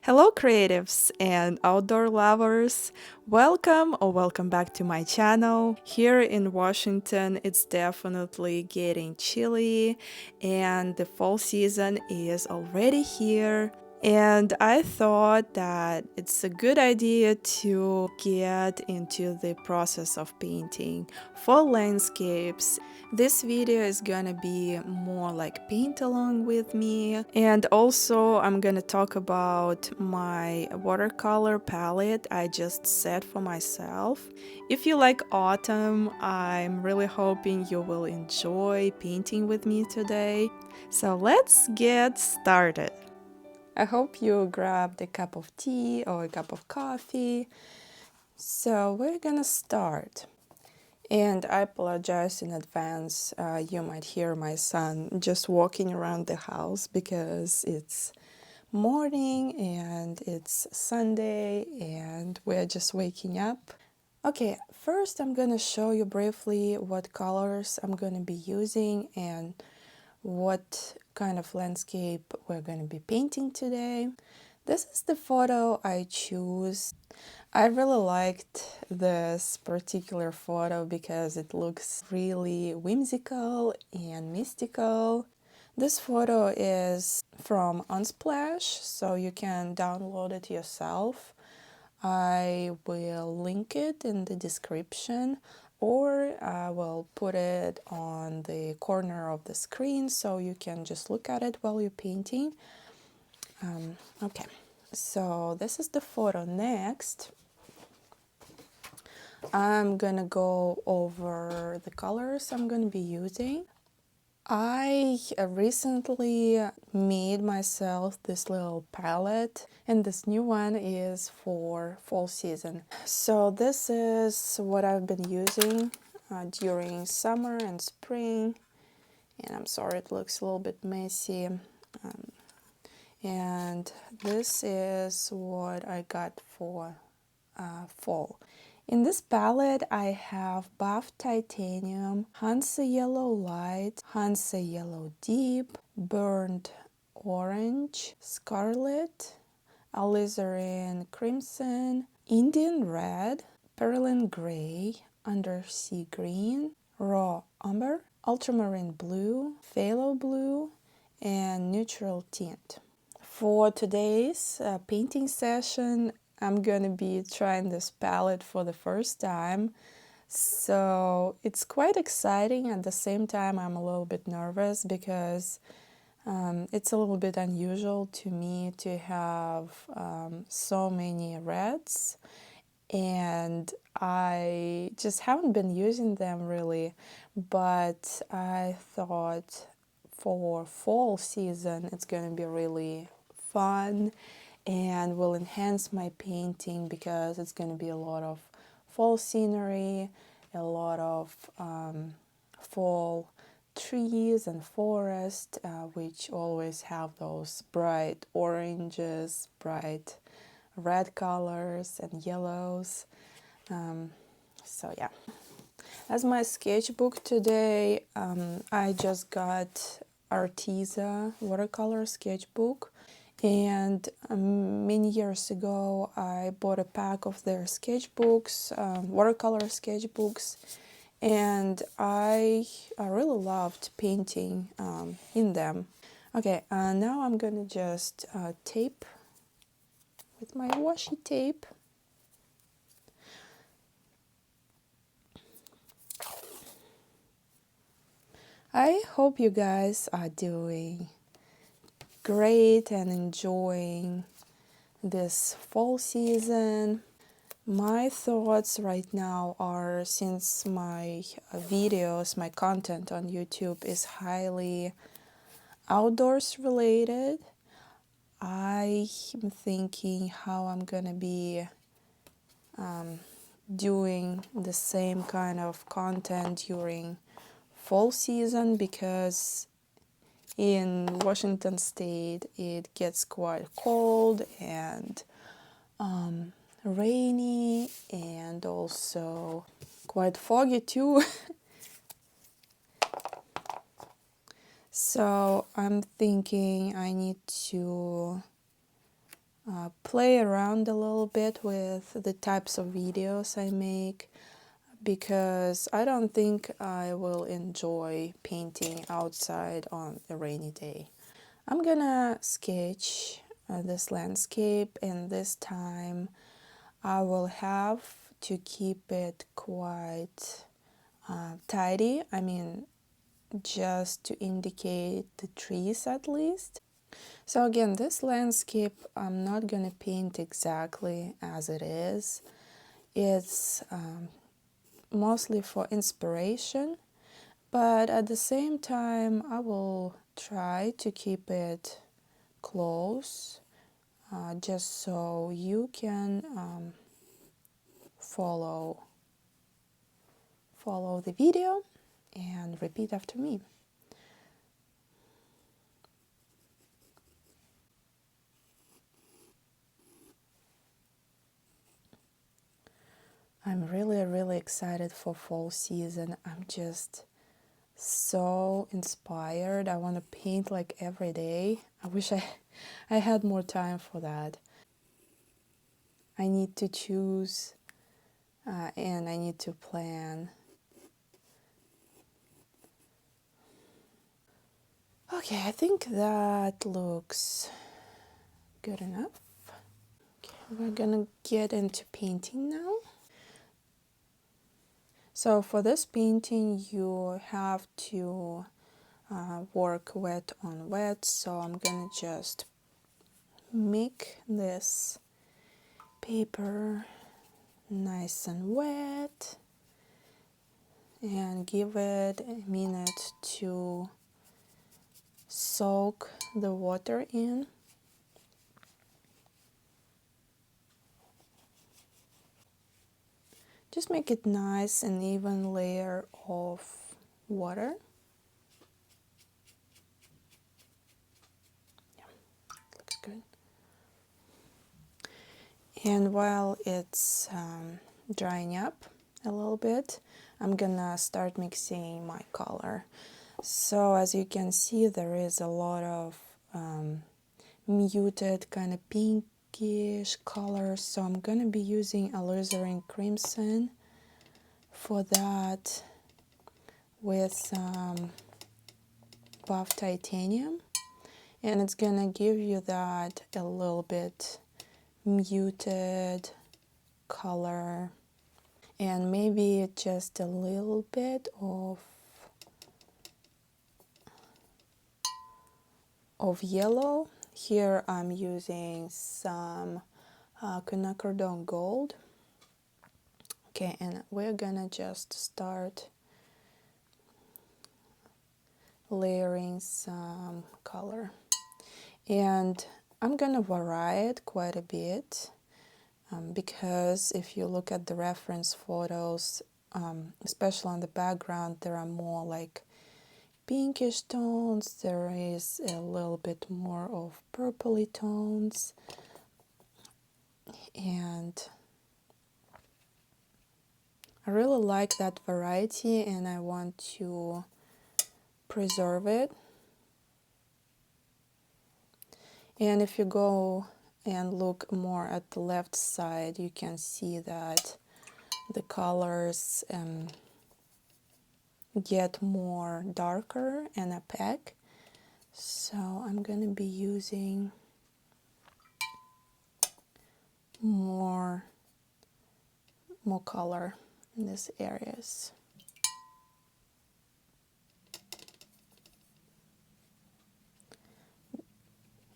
Hello, creatives and outdoor lovers. Welcome back to my channel. Here in Washington, it's definitely getting chilly, and the fall season is already here. And I thought that it's a good idea to get into the process of painting fall landscapes. This video is gonna be more like paint along with me, and also I'm gonna talk about my watercolor palette I just set for myself. If you like autumn, I'm really hoping you will enjoy painting with me today. So let's get started. I hope you grabbed a cup of tea or a cup of coffee. So we're gonna start. And I apologize in advance. You might hear my son just walking around the house because it's morning and it's Sunday and we're just waking up. Okay, first I'm gonna show you briefly what colors I'm gonna be using and what kind of landscape we're going to be painting today. This is the photo I choose. I really liked this particular photo because it looks really whimsical and mystical. This photo is from Unsplash, so you can download it yourself. I will link it in the description, or I will put it on the corner of the screen so you can just look at it while you're painting. Okay, so this is the photo. Next, I'm gonna go over the colors I'm gonna be using. I recently made myself this little palette, and this new one is for fall season. So this is what I've been using during summer and spring, and I'm sorry it looks a little bit messy. And this is what I got for fall. In this palette, I have Buff Titanium, Hansa Yellow Light, Hansa Yellow Deep, Burnt Orange, Scarlet, Alizarin Crimson, Indian Red, Perlin Gray, Undersea Green, Raw Umber, Ultramarine Blue, Phthalo Blue, and Neutral Tint. For today's painting session, I'm gonna be trying this palette for the first time, so it's quite exciting. At the same time, I'm a little bit nervous because it's a little bit unusual to me to have so many reds, and I just haven't been using them really, but I thought for fall season it's gonna be really fun and will enhance my painting because it's going to be a lot of fall scenery, a lot of fall trees and forest, which always have those bright oranges, bright red colors and yellows. So yeah. As my sketchbook today, I just got Arteza watercolor sketchbook. And many years ago, I bought a pack of their sketchbooks, watercolor sketchbooks, and I really loved painting in them. Okay, now I'm gonna just tape with my washi tape. I hope you guys are doing great and enjoying this fall season. My thoughts right now are, since my videos, my content on YouTube is highly outdoors related, I am thinking how I'm gonna be doing the same kind of content during fall season, because in Washington State it gets quite cold and rainy and also quite foggy too. So I'm thinking I need to play around a little bit with the types of videos I make, because I don't think I will enjoy painting outside on a rainy day. I'm gonna sketch this landscape, and this time I will have to keep it quite tidy. I mean, just to indicate the trees at least. So again, this landscape I'm not gonna paint exactly as it is. It's mostly for inspiration, but at the same time I will try to keep it close, just so you can follow the video and repeat after me. I'm really excited for fall season. I'm just so inspired. I want to paint like every day. I wish I had more time for that. I need to choose and I need to plan. Okay, I think that looks good enough. Okay, we're gonna get into painting now. So for this painting you have to work wet on wet, so I'm gonna just make this paper nice and wet and give it a minute to soak the water in. Just make it nice and even layer of water. Yeah, looks good. And while it's drying up a little bit, I'm gonna start mixing my color. So as you can see, there is a lot of muted kind of pinkish colors, so I'm gonna be using alizarin crimson for that with some buff titanium, and it's gonna give you that a little bit muted color, and maybe just a little bit of yellow. Here I'm using some quinacridone gold. Okay, and we're gonna just start layering some color, and I'm gonna vary it quite a bit, because if you look at the reference photos, especially on the background, there are more like pinkish tones, there is a little bit more of purpley tones, and I really like that variety and I want to preserve it. And if you go and look more at the left side, you can see that the colors get more darker and opaque. So I'm going to be using more color in these areas.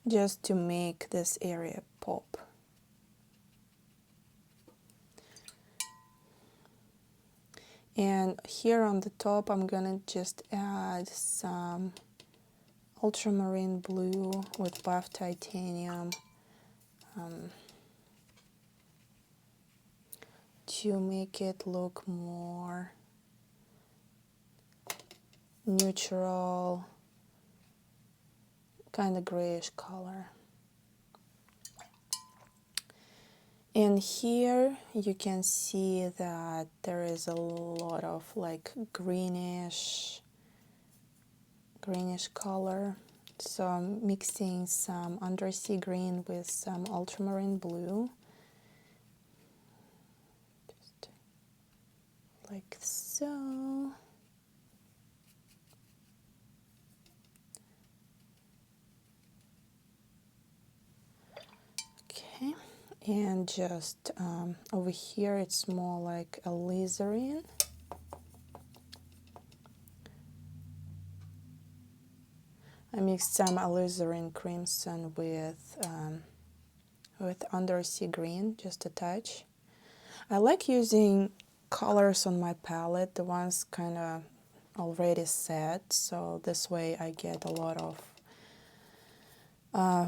Just to make this area pop. And here on the top I'm gonna just add some ultramarine blue with buff titanium to make it look more neutral, kind of grayish color. And here you can see that there is a lot of like greenish color. So I'm mixing some undersea green with some ultramarine blue, just like so. Okay, and just over here it's more like alizarin. I mixed some alizarin crimson with undersea green, just a touch. I like using colors on my palette, the ones kind of already set, so this way I get a lot of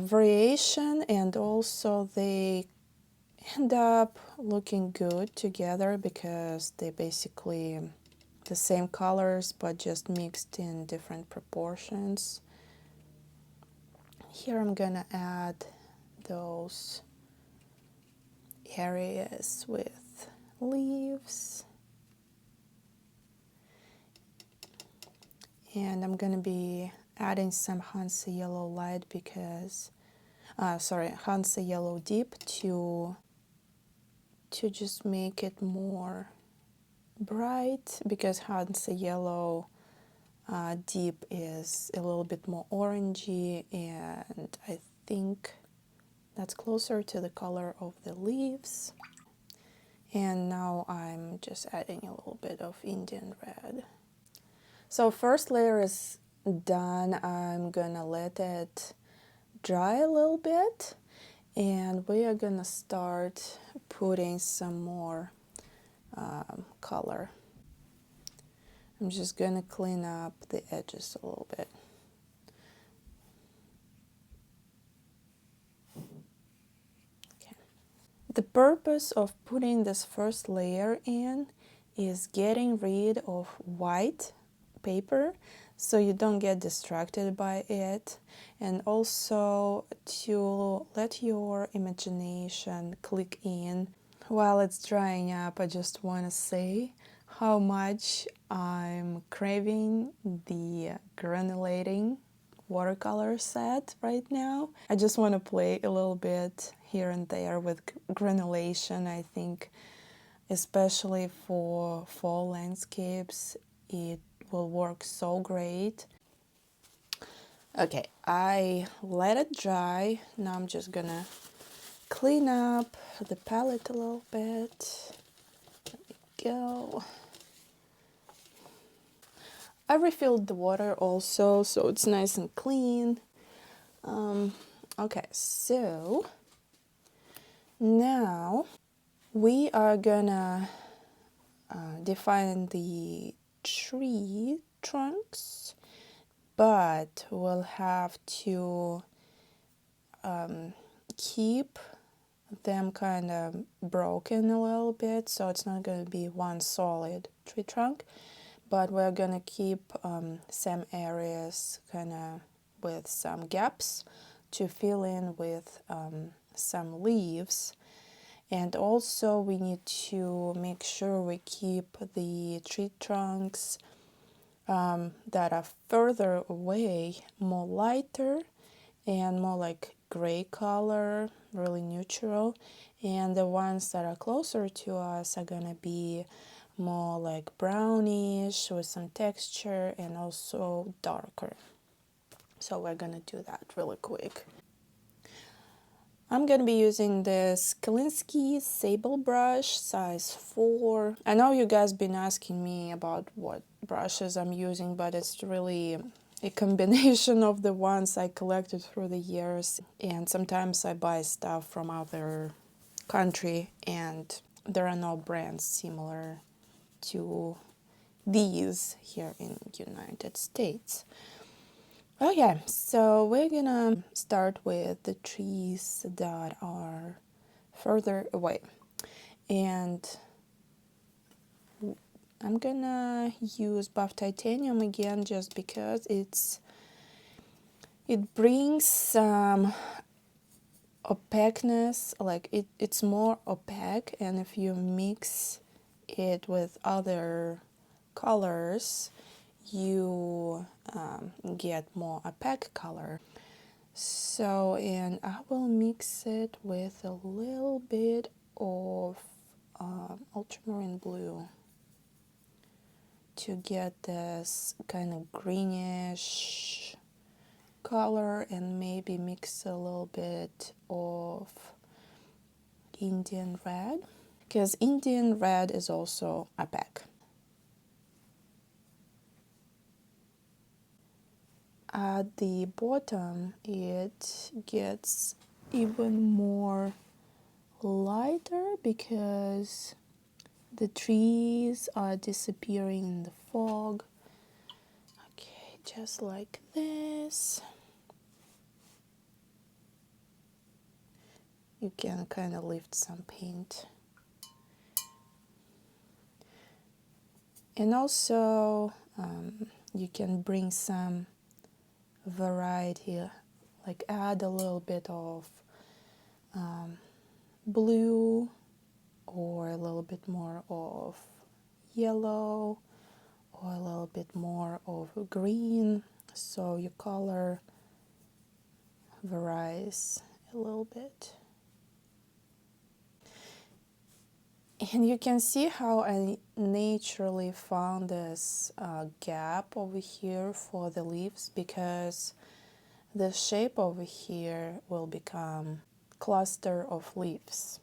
variation, and also they end up looking good together because they basically the same colors but just mixed in different proportions. Here I'm gonna add those areas with leaves, and I'm gonna be adding some Hansa yellow light because Hansa yellow deep to just make it more bright, because Hansa yellow deep is a little bit more orangey, and I think that's closer to the color of the leaves. And now I'm just adding a little bit of Indian red. So first layer is done. I'm gonna let it dry a little bit, and we are gonna start putting some more color. I'm just gonna clean up the edges a little bit. Okay. The purpose of putting this first layer in is getting rid of white paper so you don't get distracted by it, and also to let your imagination click in. While it's drying up, I just want to say how much I'm craving the granulating watercolor set right now. I just want to play a little bit here and there with granulation. I think especially for fall landscapes it will work so great. Okay, I let it dry. Now I'm just gonna clean up the palette a little bit. Let me go. I refilled the water also, so it's nice and clean. Okay, so now we are gonna define the tree trunks, but we'll have to keep them kind of broken a little bit, so it's not going to be one solid tree trunk, but we're going to keep some areas kind of with some gaps to fill in with some leaves. And also we need to make sure we keep the tree trunks that are further away more lighter and more like gray color, really neutral, and the ones that are closer to us are gonna be more like brownish with some texture and also darker. So we're gonna do that really quick. I'm gonna be using this Kalinsky Sable brush, size 4. I know you guys been asking me about what brushes I'm using, but it's really a combination of the ones I collected through the years, and sometimes I buy stuff from other country and there are no brands similar to these here in United States. Okay, so we're gonna start with the trees that are further away, and I'm gonna use buff titanium again just because it brings some opaqueness, like it's more opaque, and if you mix it with other colors you get more opaque color. So, and I will mix it with a little bit of ultramarine blue to get this kind of greenish color, and maybe mix a little bit of Indian red, because Indian red is also opaque. At the bottom, it gets even more lighter because the trees are disappearing in the fog. Okay, just like this. You can kind of lift some paint. And also, you can bring some variety, like add a little bit of blue or a little bit more of yellow or a little bit more of green, so your color varies a little bit. And you can see how I naturally found this gap over here for the leaves, because the shape over here will become cluster of leaves.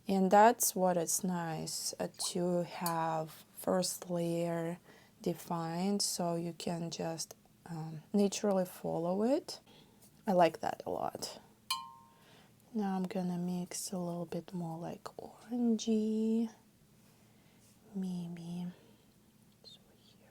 And that's what it's nice to have first layer defined, so you can just naturally follow it. I like that a lot. Now I'm gonna mix a little bit more like orangey, maybe. So here.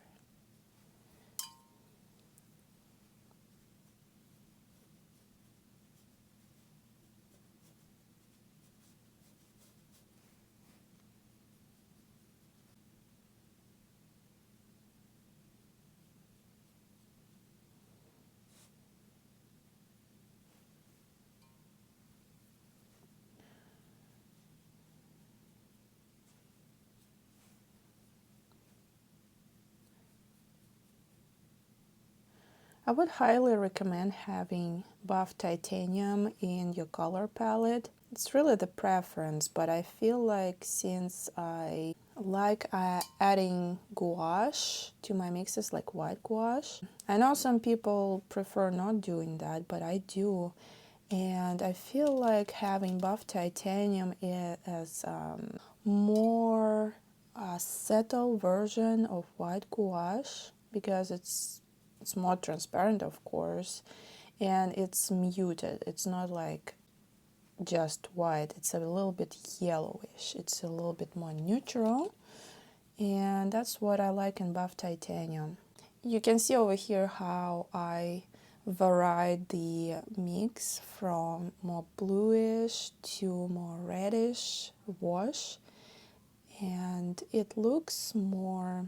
I would highly recommend having buff titanium in your color palette. It's really the preference, but I feel like since I like adding gouache to my mixes, like white gouache. I know some people prefer not doing that, but I do. And I feel like having buff titanium is more subtle version of white gouache, because it's more transparent, of course, and it's muted. It's not like just white. It's a little bit yellowish. It's a little bit more neutral, and that's what I like in buff titanium. You can see over here how I varied the mix from more bluish to more reddish wash, and it looks more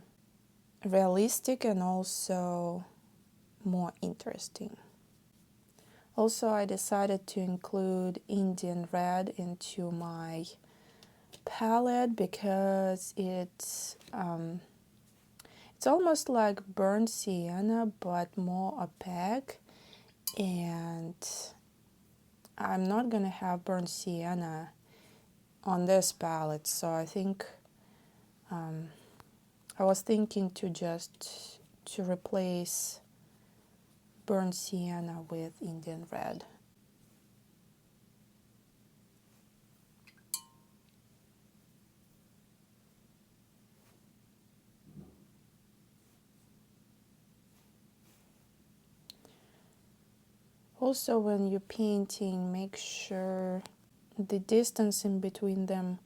realistic and also more interesting. Also, I decided to include Indian red into my palette because it's almost like burnt sienna but more opaque, and I'm not gonna have burnt sienna on this palette, so I think I was thinking to replace burnt sienna with Indian red. Also, when you're painting, make sure the distance in between them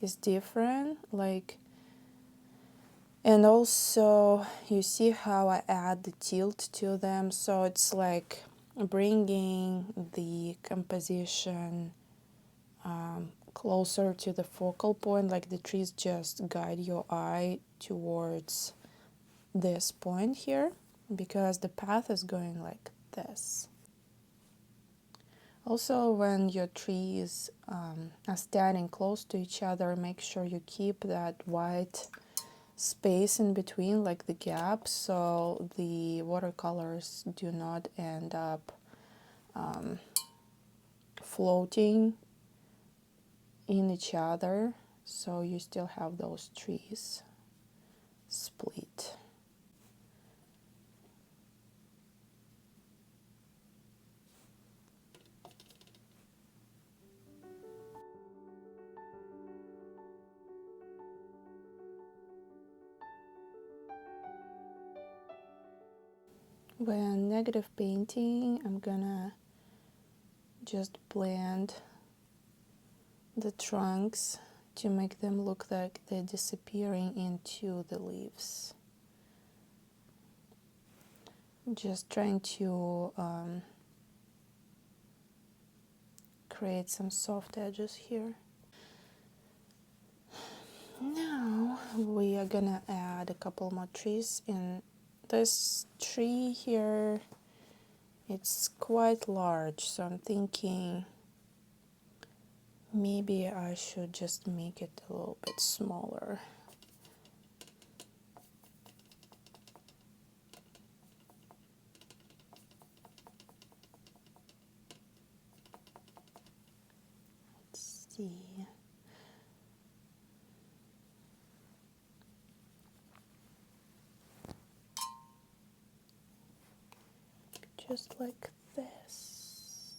is different, like, and also you see how I add the tilt to them, so it's like bringing the composition closer to the focal point, like the trees just guide your eye towards this point here, because the path is going like this. Also, when your trees are standing close to each other, make sure you keep that white space in between, like the gap, so the watercolors do not end up floating in each other, so you still have those trees split. When negative painting, I'm gonna just blend the trunks to make them look like they're disappearing into the leaves. Just trying to create some soft edges here. Now we are gonna add a couple more trees. In this tree here, it's quite large, so I'm thinking maybe I should just make it a little bit smaller. Let's see. Just like this.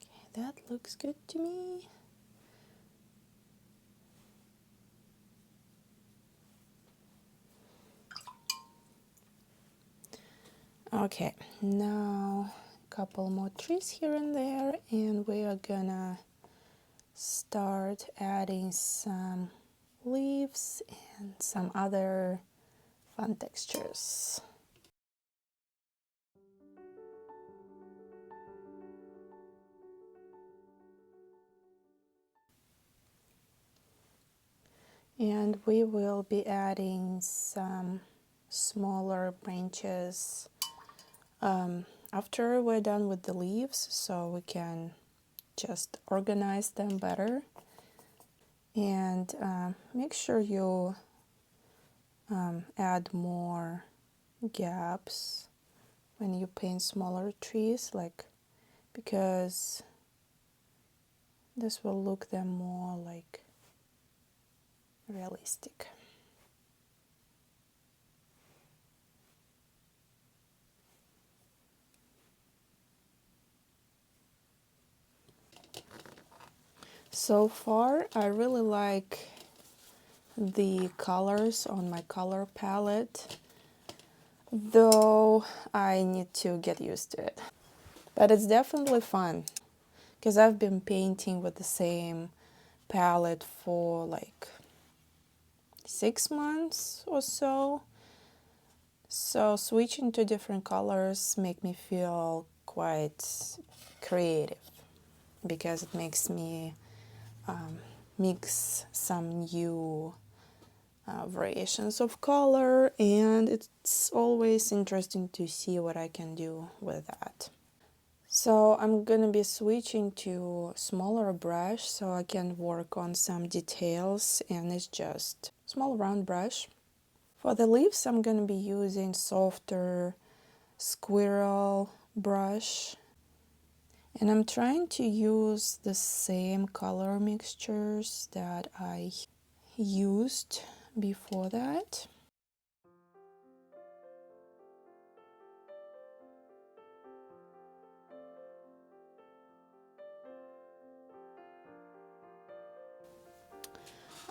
Okay, that looks good to me. Okay, now a couple more trees here and there, and we are gonna start adding some leaves and some other fun textures. And we will be adding some smaller branches after we're done with the leaves, so we can just organize them better. And make sure you add more gaps when you paint smaller trees, like, because this will look them more like realistic. So far, I really like the colors on my color palette, though I need to get used to it. But it's definitely fun, because I've been painting with the same palette for like 6 months or so. So switching to different colors make me feel quite creative, because it makes me mix some new variations of color, and it's always interesting to see what I can do with that. So I'm gonna be switching to smaller brush so I can work on some details, and it's just small round brush. For the leaves, I'm gonna be using softer squirrel brush, and I'm trying to use the same color mixtures that I used before that.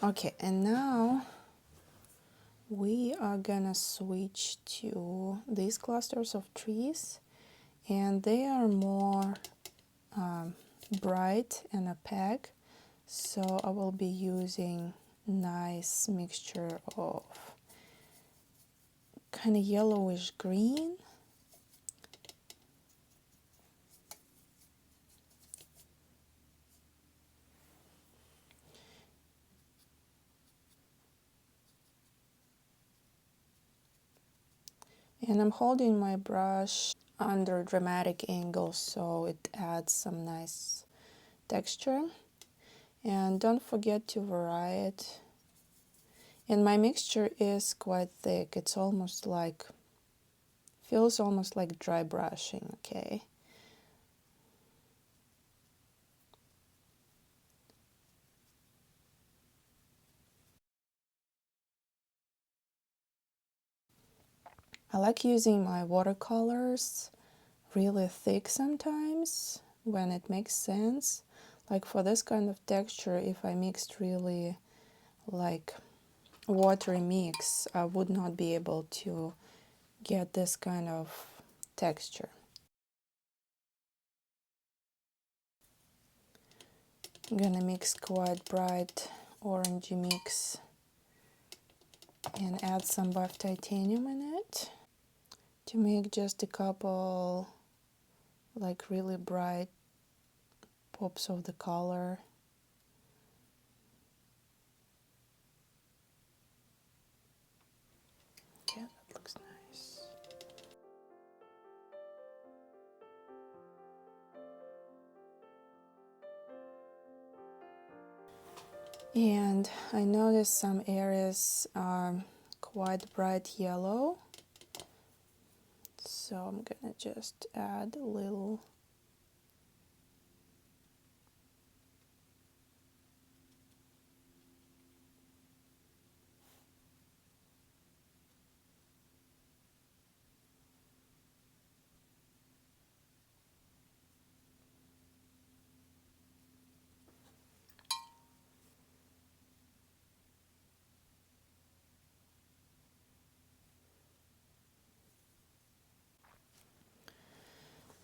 Okay, and now we are gonna switch to these clusters of trees, and they are more bright and opaque, so I will be using nice mixture of kind of yellowish green And I'm holding my brush under dramatic angle so it adds some nice texture. And don't forget to vary it. And my mixture is quite thick. It's almost like, feels almost like dry brushing, okay? I like using my watercolors really thick sometimes when it makes sense. Like for this kind of texture, if I mixed really like watery mix, I would not be able to get this kind of texture. I'm gonna mix quite bright orangey mix and add some buff titanium in it to make just a couple like really bright pops of the color. Yeah, that looks nice. And I noticed some areas are quite bright yellow, so I'm gonna just add a little.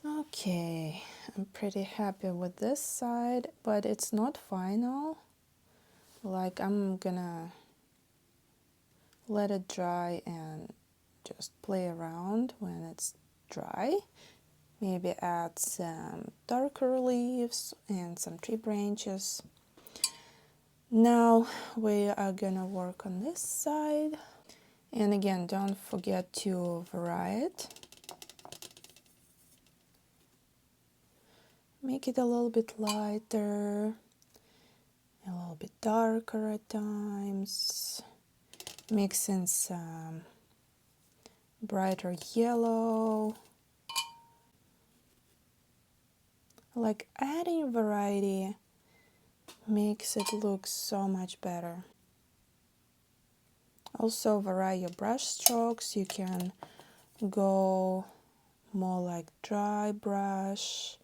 Okay, I'm pretty happy with this side, but it's not final. Like I'm gonna let it dry and just play around when it's dry. Maybe add some darker leaves and some tree branches. Now we are gonna work on this side. And again, don't forget to vary it. Make it a little bit lighter, a little bit darker at times. Mix in some brighter yellow. Like adding variety makes it look so much better. Also vary your brush strokes. You can go more like dry brush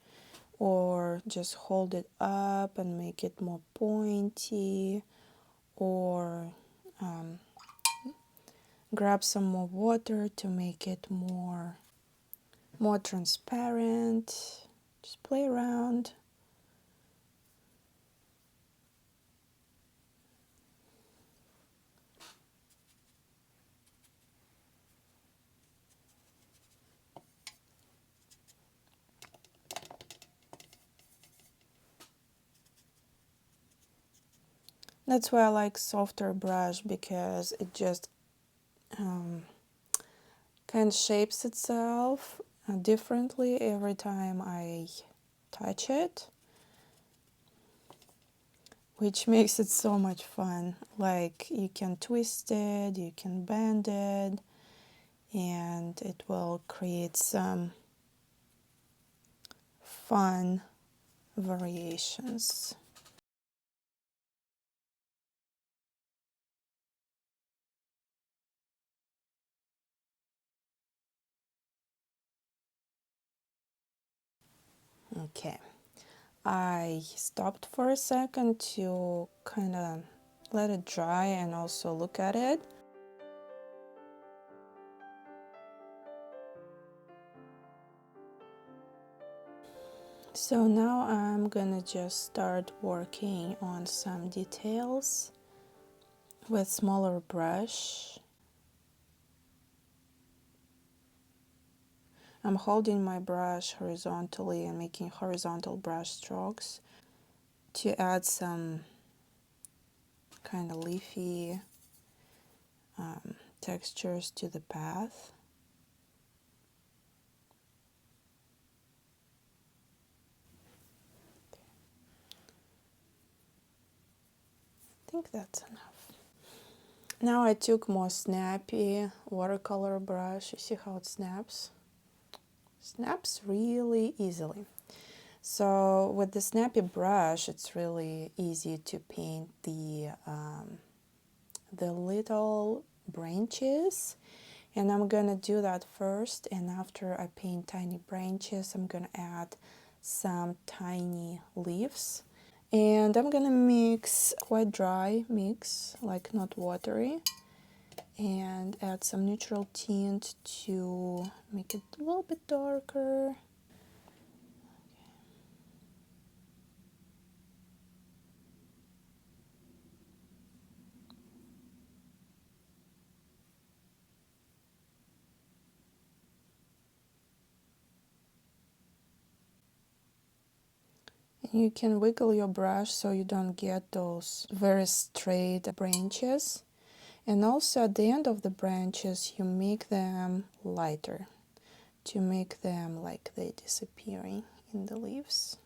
or just hold it up and make it more pointy, or grab some more water to make it more transparent. Just play around. That's why I like softer brush, because it just kind of shapes itself differently every time I touch it, which makes it so much fun. Like you can twist it, you can bend it, and it will create some fun variations. Okay, I stopped for a second to kind of let it dry and also look at it. So now I'm gonna just start working on some details with smaller brush. I'm holding my brush horizontally and making horizontal brush strokes to add some kind of leafy textures to the path. think that's enough. Now I took more snappy watercolor brush. You see how it snaps? Snaps really easily. So with the snappy brush, it's really easy to paint the little branches. And I'm gonna do that first, and after I paint tiny branches, I'm gonna add some tiny leaves. And I'm gonna mix quite dry mix, like not watery, and add some neutral tint to make it a little bit darker. You can wiggle your brush so you don't get those very straight branches. And also at the end of the branches, you make them lighter to make them like they're disappearing in the leaves.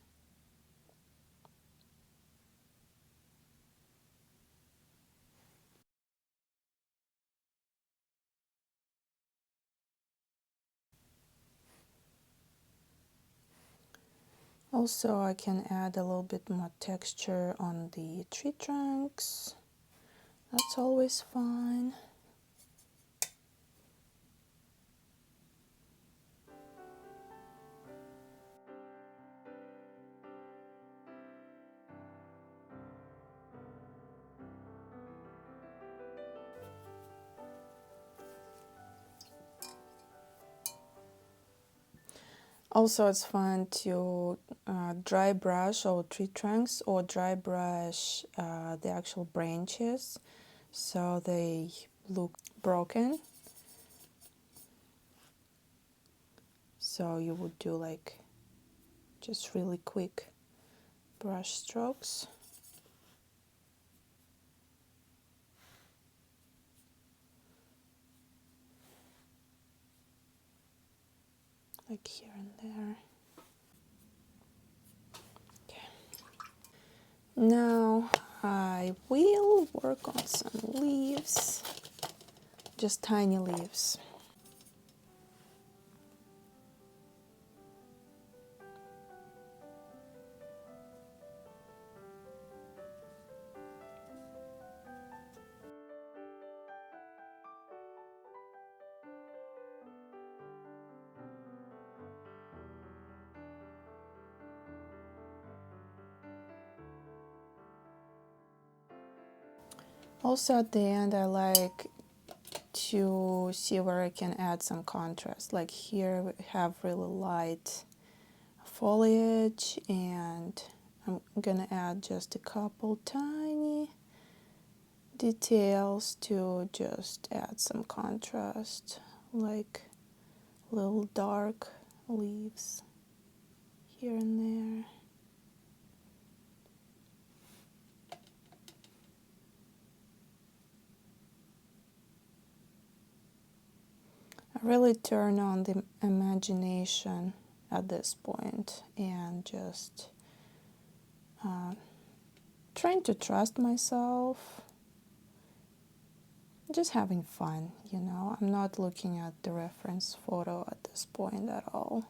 Also, I can add a little bit more texture on the tree trunks. That's always fun. Also, it's fun to dry brush all tree trunks or dry brush the actual branches so they look broken. So you would do like just really quick brush strokes. Like here and there. Okay. Now I will work on some leaves, just tiny leaves. Also at the end I like to see where I can add some contrast. Like here we have really light foliage, and I'm gonna add just a couple tiny details to just add some contrast, like little dark leaves here and there. I really turn on the imagination at this point and just trying to trust myself, just having fun, you know. I'm not looking at the reference photo at this point at all.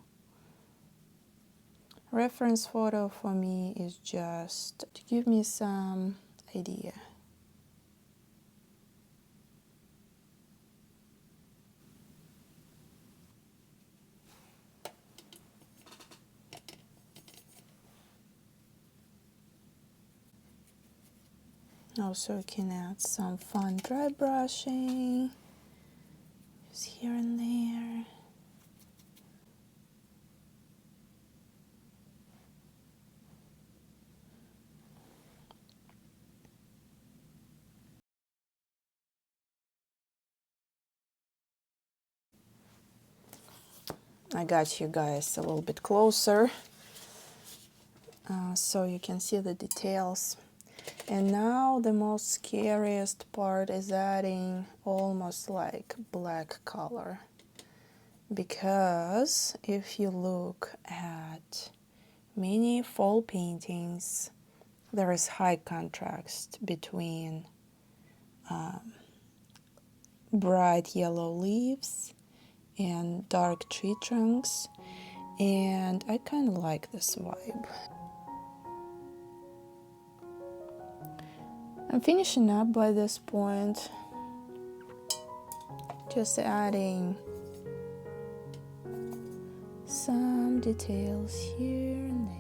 Reference photo for me is just to give me some idea. Also, you can add some fun dry brushing, just here and there. I got you guys a little bit closer so you can see the details. And now the most scariest part is adding almost like black color. Because if you look at many fall paintings, there is high contrast between bright yellow leaves and dark tree trunks, and I kind of like this vibe. I'm finishing up by this point, just adding some details here and there.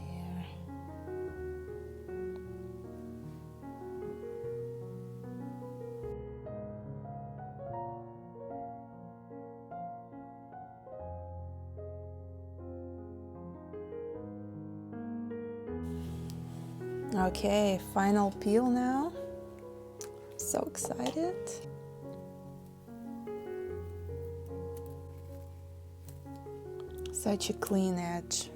Okay, final peel now. So excited. Such a clean edge.